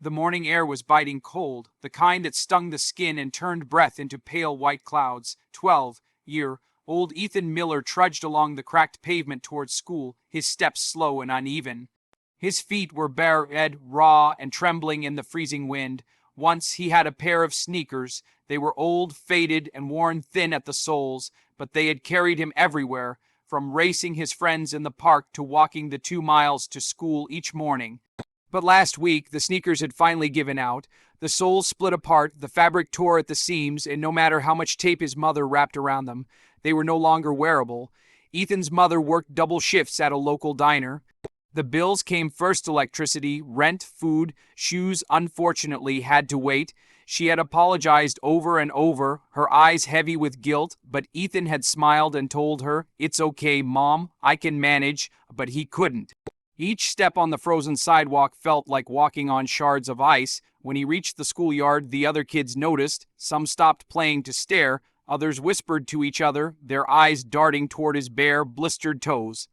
The morning air was biting cold, the kind that stung the skin and turned breath into pale white clouds. 12-year-old Ethan Miller trudged along the cracked pavement towards school, his steps slow and uneven. His feet were bared, raw, and trembling in the freezing wind. Once he had a pair of sneakers. They were old, faded, and worn thin at the soles, but they had carried him everywhere, from racing his friends in the park to walking the 2 miles to school each morning. But last week, the sneakers had finally given out. The soles split apart, the fabric tore at the seams, and no matter how much tape his mother wrapped around them, they were no longer wearable. Ethan's mother worked double shifts at a local diner. The bills came first: electricity, rent, food, shoes unfortunately had to wait. She had apologized over and over, her eyes heavy with guilt, but Ethan had smiled and told her, "It's okay, Mom, I can manage," but he couldn't. Each step on the frozen sidewalk felt like walking on shards of ice. When he reached the schoolyard, the other kids noticed. Some stopped playing to stare. Others whispered to each other, their eyes darting toward his bare, blistered toes.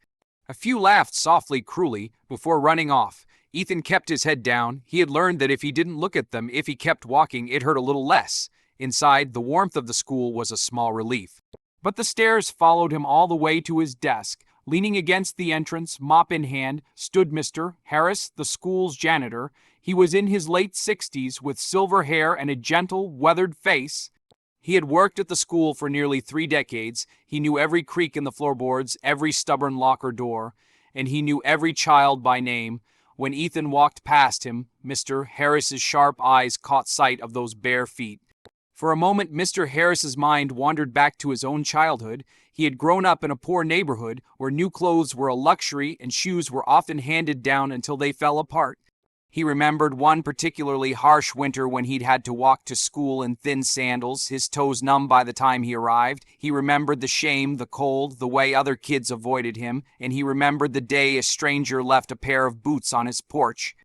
A few laughed softly, cruelly, before running off. Ethan kept his head down. He had learned that if he didn't look at them, if he kept walking, it hurt a little less. Inside, the warmth of the school was a small relief. But the stairs followed him all the way to his desk. Leaning against the entrance, mop in hand, stood Mr. Harris, the school's janitor. He was in his late 60s, with silver hair and a gentle, weathered face. He had worked at the school for nearly 3 decades. He knew every creak in the floorboards, every stubborn locker door, and he knew every child by name. When Ethan walked past him, Mr. Harris's sharp eyes caught sight of those bare feet. For a moment, Mr. Harris's mind wandered back to his own childhood. He had grown up in a poor neighborhood where new clothes were a luxury and shoes were often handed down until they fell apart. He remembered one particularly harsh winter when he'd had to walk to school in thin sandals, his toes numb by the time he arrived. He remembered the shame, the cold, the way other kids avoided him, and he remembered the day a stranger left a pair of boots on his porch.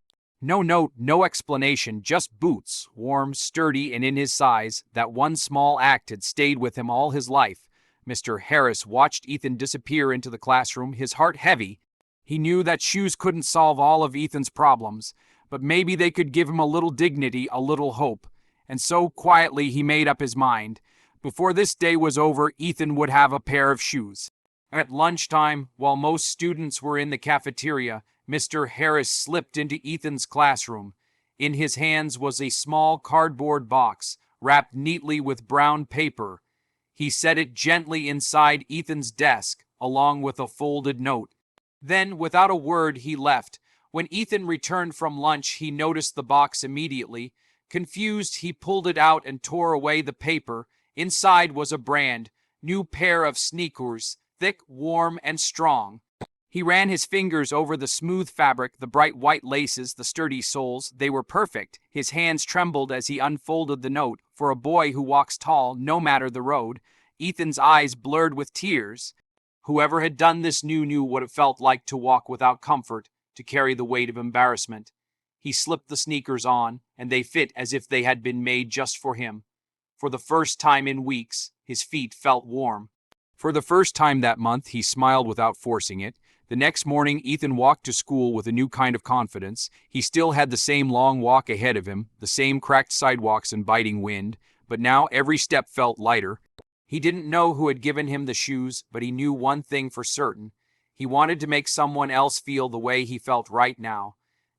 No note, no explanation, just boots, warm, sturdy, and in his size. That one small act had stayed with him all his life. Mr. Harris watched Ethan disappear into the classroom, his heart heavy. He knew that shoes couldn't solve all of Ethan's problems, but maybe they could give him a little dignity, a little hope. And so quietly he made up his mind. Before this day was over, Ethan would have a pair of shoes. At lunchtime, while most students were in the cafeteria, Mr. Harris slipped into Ethan's classroom. In his hands was a small cardboard box, wrapped neatly with brown paper. He set it gently inside Ethan's desk, along with a folded note. Then, without a word, he left. When Ethan returned from lunch, he noticed the box immediately. Confused, he pulled it out and tore away the paper. Inside was a brand new pair of sneakers, thick, warm, and strong. He ran his fingers over the smooth fabric, the bright white laces, the sturdy soles. They were perfect. His hands trembled as he unfolded the note. For a boy who walks tall, no matter the road. Ethan's eyes blurred with tears. Whoever had done this knew what it felt like to walk without comfort, to carry the weight of embarrassment. He slipped the sneakers on, and they fit as if they had been made just for him. For the first time in weeks, his feet felt warm. For the first time that month, he smiled without forcing it. The next morning, Ethan walked to school with a new kind of confidence. He still had the same long walk ahead of him, the same cracked sidewalks and biting wind, but now every step felt lighter. He didn't know who had given him the shoes, but he knew one thing for certain. He wanted to make someone else feel the way he felt right now.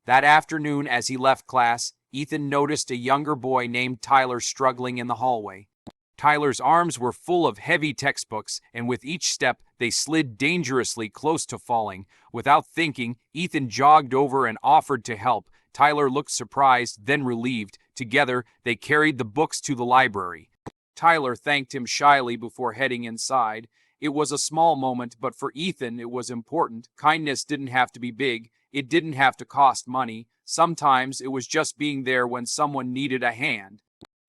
That afternoon, as he left class, Ethan noticed a younger boy named Tyler struggling in the hallway. Tyler's arms were full of heavy textbooks, and with each step, they slid dangerously close to falling. Without thinking, Ethan jogged over and offered to help. Tyler looked surprised, then relieved. Together, they carried the books to the library. Tyler thanked him shyly before heading inside. It was a small moment, but for Ethan, it was important. Kindness didn't have to be big. It didn't have to cost money. Sometimes it was just being there when someone needed a hand.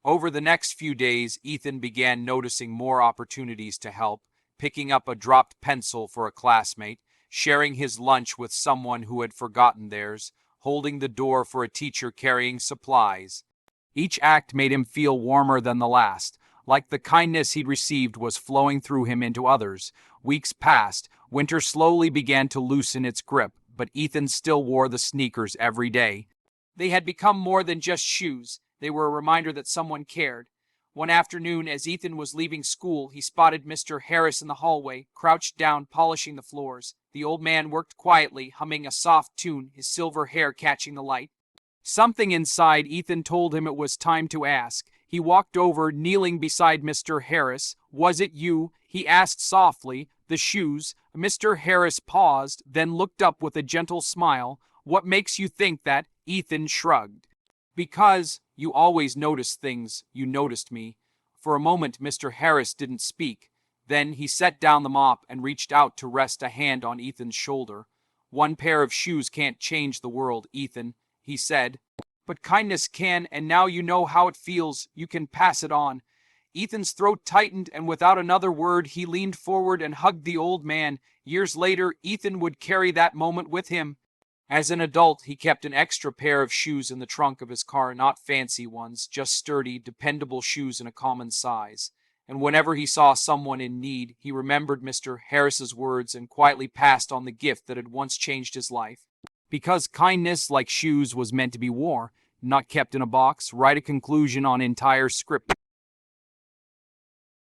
Over the next few days, Ethan began noticing more opportunities to help, picking up a dropped pencil for a classmate, sharing his lunch with someone who had forgotten theirs, holding the door for a teacher carrying supplies. Each act made him feel warmer than the last, like the kindness he'd received was flowing through him into others. Weeks passed. Winter slowly began to loosen its grip, but Ethan still wore the sneakers every day. They had become more than just shoes. They were a reminder that someone cared. One afternoon, as Ethan was leaving school, he spotted Mr. Harris in the hallway, crouched down, polishing the floors. The old man worked quietly, humming a soft tune, his silver hair catching the light. Something inside Ethan told him it was time to ask. He walked over, kneeling beside Mr. Harris. "Was it you?" he asked softly. "The shoes?" Mr. Harris paused, then looked up with a gentle smile. "What makes you think that?" Ethan shrugged. "Because you always notice things. You noticed me." For a moment, Mr. Harris didn't speak. Then he set down the mop and reached out to rest a hand on Ethan's shoulder. "One pair of shoes can't change the world, Ethan," he said. "But kindness can, and now you know how it feels. You can pass it on." Ethan's throat tightened, and without another word, he leaned forward and hugged the old man. Years later, Ethan would carry that moment with him. As an adult, he kept an extra pair of shoes in the trunk of his car, not fancy ones, just sturdy, dependable shoes in a common size. And whenever he saw someone in need, he remembered Mr. Harris's words and quietly passed on the gift that had once changed his life. Because kindness, like shoes, was meant to be worn, not kept in a box. Write a conclusion on entire script.